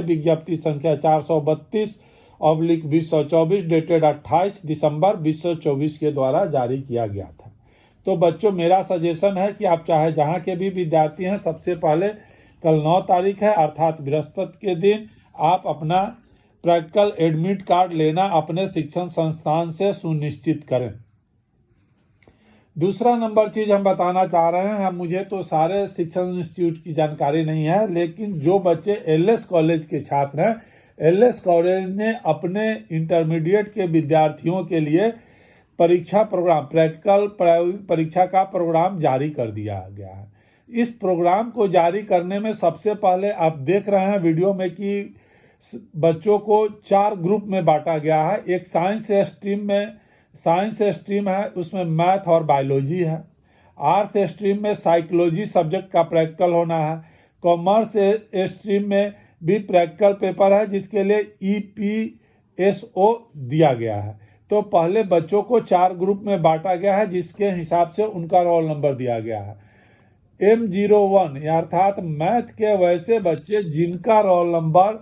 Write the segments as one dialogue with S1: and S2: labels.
S1: विज्ञप्ति संख्या 432/2024 डेटेड 28 दिसंबर 2024 के द्वारा जारी किया गया था। तो बच्चों, मेरा सजेशन है कि आप चाहे जहां के भी विद्यार्थी हैं, सबसे पहले कल 9 तारीख है अर्थात बृहस्पति के दिन आप अपना प्रैक्टिकल एडमिट कार्ड लेना अपने शिक्षण संस्थान से सुनिश्चित करें। दूसरा नंबर चीज हम बताना चाह रहे हैं, मुझे तो सारे शिक्षण इंस्टीट्यूट की जानकारी नहीं है, लेकिन जो बच्चे एलएस कॉलेज के छात्र हैं, एलएस कॉलेज ने अपने इंटरमीडिएट के विद्यार्थियों के लिए परीक्षा प्रोग्राम, प्रैक्टिकल प्रायोगिक परीक्षा का प्रोग्राम जारी कर दिया गया है। इस प्रोग्राम को जारी करने में सबसे पहले आप देख रहे हैं वीडियो में कि बच्चों को 4 ग्रुप में बांटा गया है। एक साइंस स्ट्रीम है, उसमें मैथ और बायोलॉजी है। आर्ट्स स्ट्रीम में साइकोलॉजी सब्जेक्ट का प्रैक्टिकल होना है। कॉमर्स स्ट्रीम में भी प्रैक्टिकल पेपर है जिसके लिए EPSO दिया गया है। तो पहले बच्चों को 4 ग्रुप में बांटा गया है जिसके हिसाब से उनका रोल नंबर दिया गया है। M01 अर्थात मैथ के वैसे बच्चे जिनका रोल नंबर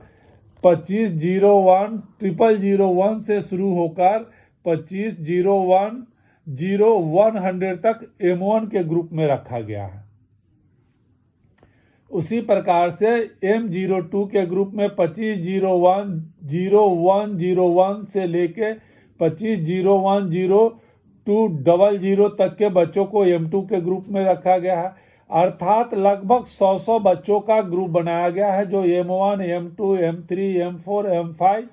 S1: 2501 से शुरू होकर 2501 तक M1 के ग्रुप में रखा गया है। उसी प्रकार से M02 के ग्रुप में 2501 से लेके 25010200 तक के बच्चों को M2 के ग्रुप में रखा गया है। अर्थात लगभग 100 बच्चों का ग्रुप बनाया गया है जो M1, M2, M3, M4, M5,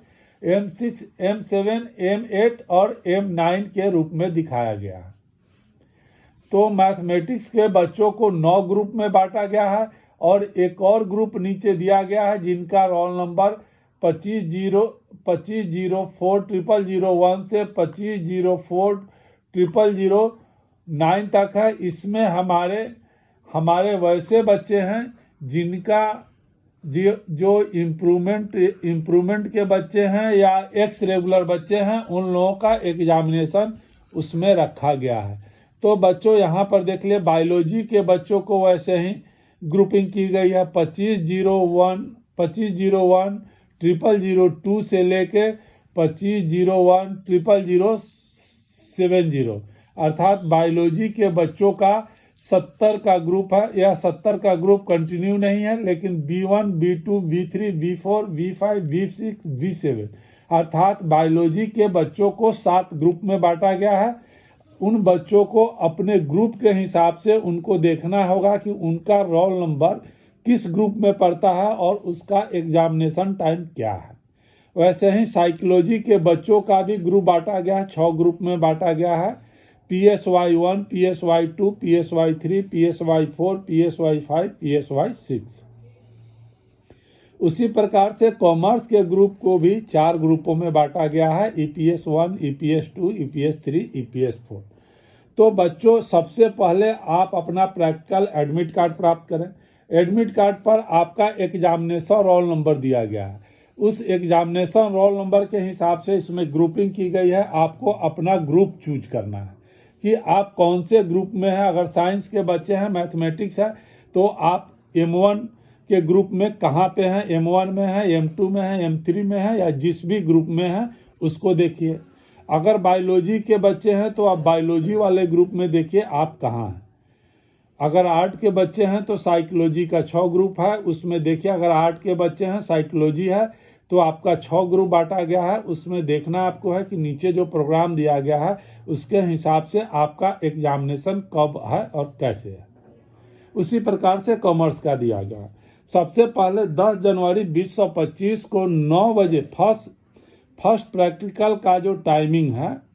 S1: M6, M7, M8 और M9 के रूप में दिखाया गया है। तो मैथमेटिक्स के बच्चों को 9 ग्रुप में बांटा गया है और एक और ग्रुप नीचे दिया गया है जिनका रोल नंबर 25040001 से 25040009 तक है। इसमें हमारे वैसे बच्चे हैं जिनका जो इम्प्रूवमेंट के बच्चे हैं या एक्स रेगुलर बच्चे हैं, उन लोगों का एग्जामिनेशन उसमें रखा गया है। तो बच्चों यहाँ पर देख ले, बायोलॉजी के बच्चों को वैसे ही ग्रुपिंग की गई है। 25010002 से लेके 25010070 अर्थात बायोलॉजी के बच्चों का 70 का ग्रुप है। यह 70 का ग्रुप कंटिन्यू नहीं है, लेकिन B1, B2, B3, B4, B5, B6, B7 अर्थात बायोलॉजी के बच्चों को 7 ग्रुप में बांटा गया है। उन बच्चों को अपने ग्रुप के हिसाब से उनको देखना होगा कि उनका रोल नंबर किस ग्रुप में पड़ता है और उसका एग्जामिनेशन टाइम क्या है। वैसे ही साइकोलॉजी के बच्चों का भी ग्रुप बांटा गया है, 6 ग्रुप में बांटा गया है। PSY1, PSY2, PSY3, PSY4, PSY5, PSY6। उसी प्रकार से कॉमर्स के ग्रुप को भी 4 ग्रुपों में बांटा गया है, EPS1, EPS2, EPS3, EPS4। तो बच्चों, सबसे पहले आप अपना प्रैक्टिकल एडमिट कार्ड प्राप्त करें। एडमिट कार्ड पर आपका एग्जामिनेशन रोल नंबर दिया गया है। उस एग्जामिनेशन रोल नंबर के हिसाब से इसमें ग्रुपिंग की गई है। आपको अपना ग्रुप चूज करना है कि आप कौन से ग्रुप में हैं। अगर साइंस के बच्चे हैं, मैथमेटिक्स है, तो आप M1 के ग्रुप में कहाँ पे हैं, M1 में है, M2 में है, M3 में है, या जिस भी ग्रुप में है उसको देखिए। अगर बायोलॉजी के बच्चे हैं तो आप बायोलॉजी वाले ग्रुप में देखिए आप कहाँ हैं। अगर आर्ट के बच्चे हैं तो साइकोलॉजी का 6 ग्रुप है, उसमें देखिए। अगर आर्ट के बच्चे हैं, साइकोलॉजी है, तो आपका 6 ग्रुप बांटा गया है। उसमें देखना आपको है कि नीचे जो प्रोग्राम दिया गया है उसके हिसाब से आपका एग्जामिनेशन कब है और कैसे है। उसी प्रकार से कॉमर्स का दिया गया है। सबसे पहले 10 जनवरी 2025 को 9 बजे फर्स्ट प्रैक्टिकल का जो टाइमिंग है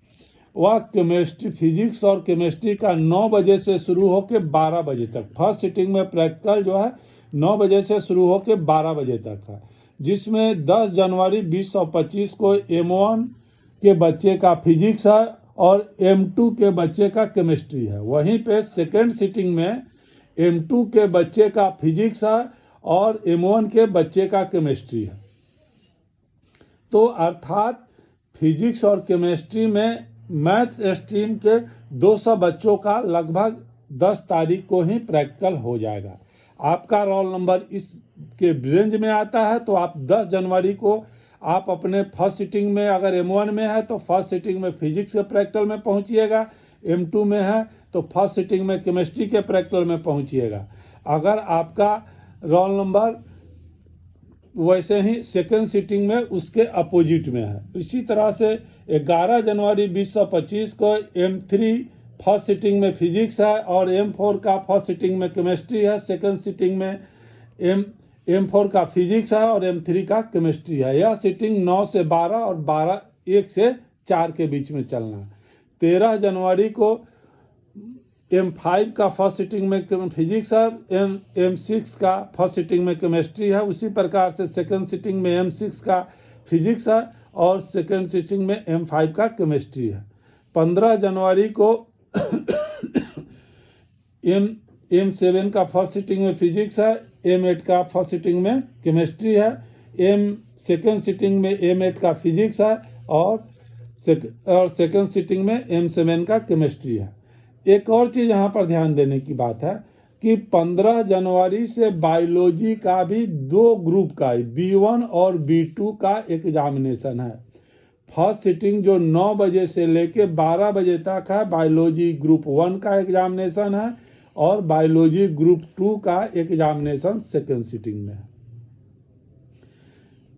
S1: वह केमिस्ट्री, फिजिक्स और केमिस्ट्री का 9 बजे से शुरू होकर 12 बजे तक। फर्स्ट सिटिंग में प्रैक्टिकल जो है 9 बजे से शुरू होकर 12 बजे तक है, जिसमें 10 जनवरी 2025 को M1 के बच्चे का फिजिक्स है और M2 के बच्चे का केमिस्ट्री है। वहीं पे सेकेंड सिटिंग में M2 के बच्चे का फिजिक्स है और M1 के बच्चे का केमिस्ट्री है। तो अर्थात फिजिक्स और केमिस्ट्री में मैथ स्ट्रीम के 200 बच्चों का लगभग 10 तारीख को ही प्रैक्टिकल हो जाएगा। आपका रोल नंबर इसके रेंज में आता है तो आप 10 जनवरी को आप अपने फर्स्ट सिटिंग में, अगर M1 में है तो फर्स्ट सिटिंग में फिजिक्स के प्रैक्टिकल में पहुंचिएगा, M2 में है तो फर्स्ट सिटिंग में केमिस्ट्री के प्रैक्टिकल में पहुंचिएगा। अगर आपका रोल नंबर वैसे ही सेकेंड सिटिंग में उसके अपोजिट में है। इसी तरह से 11 जनवरी 2025 को M3 फर्स्ट सिटिंग में फिजिक्स है और M4 का फर्स्ट सिटिंग में केमिस्ट्री है, सेकेंड सिटिंग में M4 का फिजिक्स है और M3 का केमिस्ट्री है। यह सिटिंग 9 से 12 और 1 से 4 के बीच में चलना। 13 जनवरी को M5 का फर्स्ट सिटिंग में फिजिक्स है, M6 का फर्स्ट सिटिंग में केमिस्ट्री है। उसी प्रकार से सेकेंड सिटिंग में M6 का फिजिक्स है और सेकेंड सिटिंग में M5 का केमिस्ट्री है। 15 जनवरी को M7 का फर्स्ट सिटिंग में फिजिक्स है, M8 का फर्स्ट सिटिंग में केमिस्ट्री है, सेकेंड सिटिंग में M8 का फिजिक्स है और सेकेंड सिटिंग में M7 का केमिस्ट्री है। एक और चीज़ यहाँ पर ध्यान देने की बात है कि 15 जनवरी से बायोलॉजी का भी 2 ग्रुप का B1 और B2 का एग्जामिनेशन है। फर्स्ट सिटिंग जो 9 बजे से लेके 12 बजे तक है, बायोलॉजी ग्रुप 1 का एग्जामिनेशन है और बायोलॉजी ग्रुप 2 का एग्जामिनेशन सेकेंड सिटिंग में है।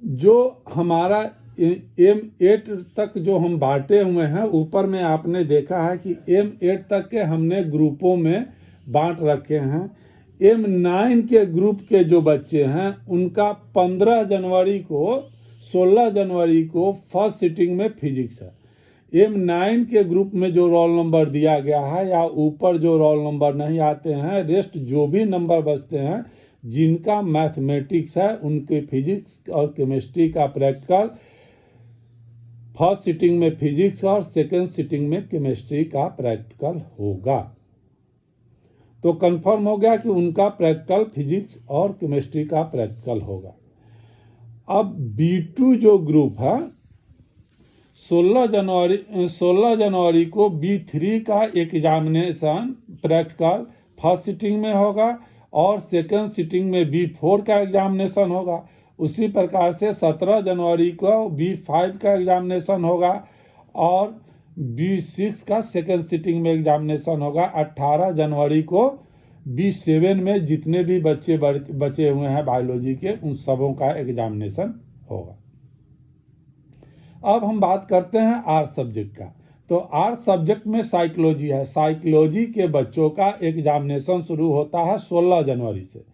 S1: जो हमारा M8 तक जो हम बांटे हुए हैं, ऊपर में आपने देखा है कि M8 तक के हमने ग्रुपों में बांट रखे हैं। M9 के ग्रुप के जो बच्चे हैं उनका 15 जनवरी को 16 जनवरी को फर्स्ट सिटिंग में फिजिक्स है। M9 के ग्रुप में जो रोल नंबर दिया गया है या ऊपर जो रोल नंबर नहीं आते हैं, रेस्ट जो भी नंबर बचते हैं, जिनका मैथमेटिक्स है उनके फिजिक्स और केमिस्ट्री का प्रैक्टिकल फर्स्ट सिटिंग में फिजिक्स और सेकेंड सिटिंग में केमिस्ट्री का प्रैक्टिकल होगा। तो कंफर्म हो गया कि उनका प्रैक्टिकल फिजिक्स और केमिस्ट्री का प्रैक्टिकल होगा। अब B2 जो ग्रुप है 16 जनवरी को B3 का एग्जामिनेशन प्रैक्टिकल फर्स्ट सिटिंग में होगा और सेकेंड सिटिंग में B4 का एग्जामिनेशन होगा। उसी प्रकार से 17 जनवरी को B5 का एग्जामिनेशन होगा और B6 का सेकेंड सिटिंग में एग्जामिनेशन होगा। 18 जनवरी को B7 में जितने भी बच्चे बचे हुए हैं बायोलॉजी के, उन सबों का एग्जामिनेशन होगा। अब हम बात करते हैं आर्ट सब्जेक्ट का। तो आर्ट सब्जेक्ट में साइकोलॉजी है। साइकोलॉजी के बच्चों का एग्जामिनेशन शुरू होता है 16 जनवरी से।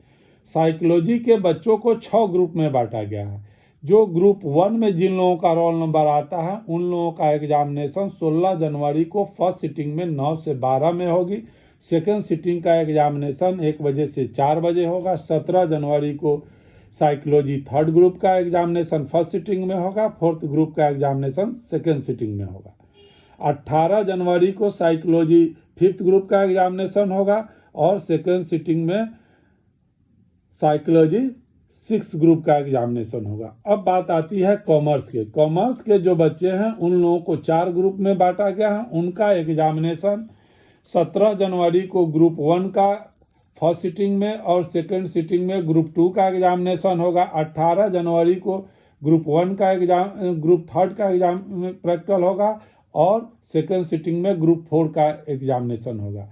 S1: साइकोलॉजी के बच्चों को 6 ग्रुप में बांटा गया है। जो ग्रुप 1 में जिन लोगों का रोल नंबर आता है उन लोगों का एग्जामिनेशन 16 जनवरी को फर्स्ट सिटिंग में 9 से 12 में होगी। सेकेंड सिटिंग का एग्जामिनेशन 1 बजे से 4 बजे होगा। 17 जनवरी को साइकोलॉजी थर्ड ग्रुप का एग्जामिनेशन फर्स्ट सिटिंग में होगा। फोर्थ ग्रुप का एग्जामिनेशन सेकेंड सिटिंग में होगा। 18 जनवरी को साइकोलॉजी फिफ्थ ग्रुप का एग्जामिनेशन होगा और सेकेंड सिटिंग में साइकोलॉजी 6 ग्रुप का एग्जामिनेशन होगा। अब बात आती है कॉमर्स के। कॉमर्स के जो बच्चे हैं उन लोगों को 4 ग्रुप में बांटा गया है। उनका एग्जामिनेशन 17 जनवरी को ग्रुप 1 का फर्स्ट सिटिंग में और सेकेंड सिटिंग में ग्रुप 2 का एग्जामिनेशन होगा। 18 जनवरी को ग्रुप 1 का ग्रुप 3 का एग्जाम प्रैक्टिकल होगा और सेकेंड सिटिंग में ग्रुप 4 का एग्जामिनेशन होगा।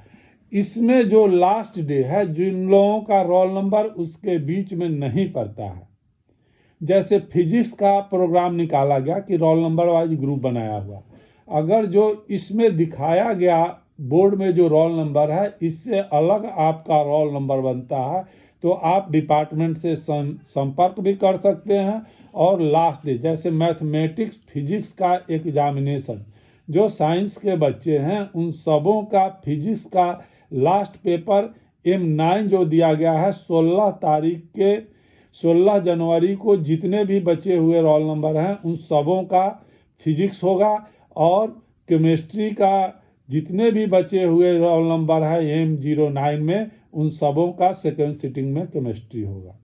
S1: इसमें जो लास्ट डे है, जिन लोगों का रोल नंबर उसके बीच में नहीं पड़ता है, जैसे फिजिक्स का प्रोग्राम निकाला गया कि रोल नंबर वाइज ग्रुप बनाया हुआ, अगर जो इसमें दिखाया गया बोर्ड में जो रोल नंबर है इससे अलग आपका रोल नंबर बनता है तो आप डिपार्टमेंट से संपर्क भी कर सकते हैं। और लास्ट डे जैसे मैथमेटिक्स फिजिक्स का एग्जामिनेशन, जो साइंस के बच्चे हैं उन सबों का फिजिक्स का लास्ट पेपर M9 जो दिया गया है 16 जनवरी को जितने भी बचे हुए रोल नंबर हैं उन सबों का फिजिक्स होगा और केमिस्ट्री का जितने भी बचे हुए रोल नंबर है M09 में उन सबों का सेकेंड सिटिंग में केमिस्ट्री होगा।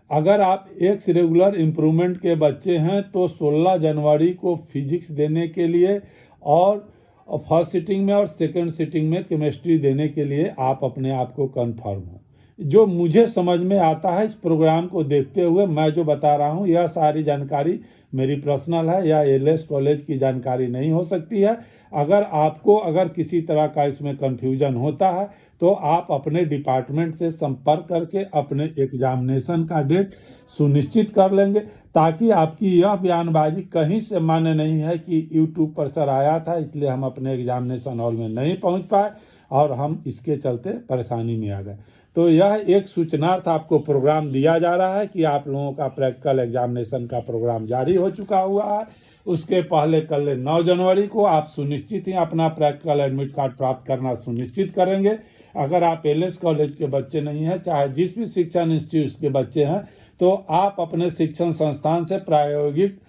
S1: अगर आप एक्स रेगुलर इम्प्रूवमेंट के बच्चे हैं तो 16 जनवरी को फिजिक्स देने के लिए और फर्स्ट सिटिंग में और सेकेंड सिटिंग में केमिस्ट्री देने के लिए आप अपने आप को कंफर्म हो। जो मुझे समझ में आता है इस प्रोग्राम को देखते हुए मैं जो बता रहा हूँ, यह सारी जानकारी मेरी पर्सनल है या एलएस कॉलेज की जानकारी नहीं हो सकती है। अगर किसी तरह का इसमें कन्फ्यूजन होता है तो आप अपने डिपार्टमेंट से संपर्क करके अपने एग्जामिनेशन का डेट सुनिश्चित कर लेंगे, ताकि आपकी यह बयानबाजी कहीं से मान्य नहीं है कि यूट्यूब पर सर आया था इसलिए हम अपने एग्जामिनेशन हॉल में नहीं पहुंच पाए और हम इसके चलते परेशानी में आ गए। तो यह एक सूचनार्थ आपको प्रोग्राम दिया जा रहा है कि आप लोगों का प्रैक्टिकल एग्जामिनेशन का प्रोग्राम जारी हो चुका हुआ है। उसके पहले कल 9 जनवरी को आप सुनिश्चित ही अपना प्रैक्टिकल एडमिट कार्ड प्राप्त करना सुनिश्चित करेंगे। अगर आप एलएस कॉलेज के बच्चे नहीं हैं, चाहे जिस भी शिक्षण इंस्टीट्यूट के बच्चे हैं, तो आप अपने शिक्षण संस्थान से प्रायोगिक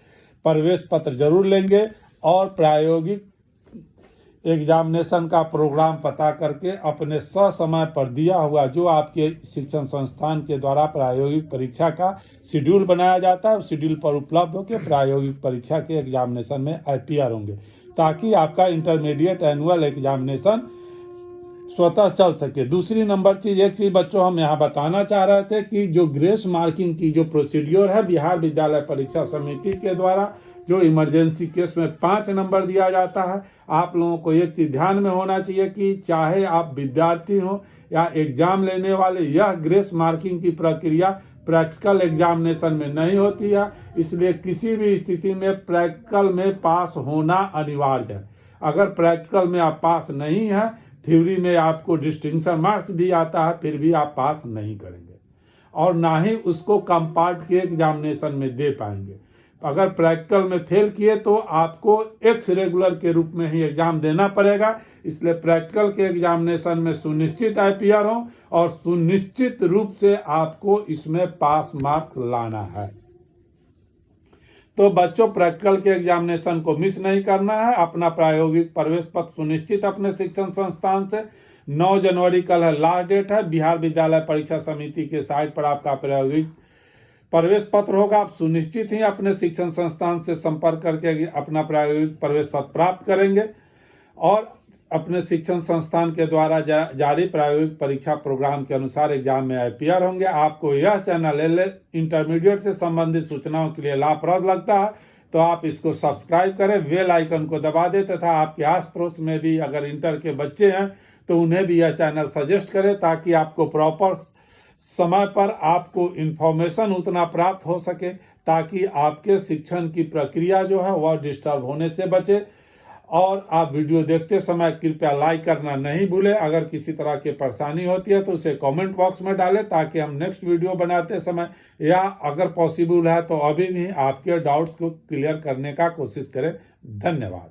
S1: प्रवेश पत्र जरूर लेंगे और प्रायोगिक एग्जामिनेशन का प्रोग्राम पता करके अपने समय पर दिया हुआ जो आपके शिक्षण संस्थान के द्वारा प्रायोगिक परीक्षा का शेड्यूल बनाया जाता है, उस शेड्यूल पर उपलब्ध होकर प्रायोगिक परीक्षा के एग्जामिनेशन में अपीयर होंगे, ताकि आपका इंटरमीडिएट एनुअल एग्जामिनेशन स्वतः चल सके। दूसरी एक चीज बच्चों हम यहाँ बताना चाह रहे थे कि जो ग्रेस मार्किंग की जो प्रोसीड्योर है बिहार विद्यालय परीक्षा समिति के द्वारा, जो इमरजेंसी केस में 5 नंबर दिया जाता है, आप लोगों को एक चीज ध्यान में होना चाहिए कि चाहे आप विद्यार्थी हो या एग्जाम लेने वाले, यह ग्रेस मार्किंग की प्रक्रिया प्रैक्टिकल एग्जामिनेशन में नहीं होती है। इसलिए किसी भी स्थिति में प्रैक्टिकल में पास होना अनिवार्य है। अगर प्रैक्टिकल में आप पास नहीं है, थ्योरी में आपको डिस्टिंक्शन मार्क्स भी आता है, फिर भी आप पास नहीं करेंगे और ना ही उसको कंपार्ट के एग्जामिनेशन में दे पाएंगे। अगर प्रैक्टिकल में फेल किए तो आपको एक्स रेगुलर के रूप में ही एग्जाम देना पड़ेगा। इसलिए प्रैक्टिकल के एग्जामिनेशन में सुनिश्चित अपीयर हो और सुनिश्चित रूप से आपको इसमें पास मार्क्स लाना है। तो बच्चों, प्रैक्टिकल के एग्जामिनेशन को मिस नहीं करना है। अपना प्रायोगिक प्रवेश पत्र सुनिश्चित अपने शिक्षण संस्थान से 9 जनवरी कल है लास्ट डेट है। बिहार विद्यालय परीक्षा समिति के साइट पर आपका प्रायोगिक प्रवेश पत्र होगा। आप सुनिश्चित ही अपने शिक्षण संस्थान से संपर्क करके अपना प्रायोगिक प्रवेश पत्र प्राप्त करेंगे और अपने शिक्षण संस्थान के द्वारा जारी प्रायोगिक परीक्षा प्रोग्राम के अनुसार एग्जाम में अपीयर होंगे। आपको यह चैनल इंटरमीडिएट से संबंधित सूचनाओं के लिए लाभप्रद लगता है तो आप इसको सब्सक्राइब करें, बेल आइकन को दबा दें तथा आपके आस पड़ोस में भी अगर इंटर के बच्चे हैं तो उन्हें भी यह चैनल सजेस्ट करें, ताकि आपको प्रॉपर समय पर आपको इन्फॉर्मेशन उतना प्राप्त हो सके, ताकि आपके शिक्षण की प्रक्रिया जो है वह डिस्टर्ब होने से बचे। और आप वीडियो देखते समय कृपया लाइक करना नहीं भूलें। अगर किसी तरह की परेशानी होती है तो उसे कमेंट बॉक्स में डालें, ताकि हम नेक्स्ट वीडियो बनाते समय या अगर पॉसिबल है तो अभी भी आपके डाउट्स को क्लियर करने का कोशिश करें। धन्यवाद।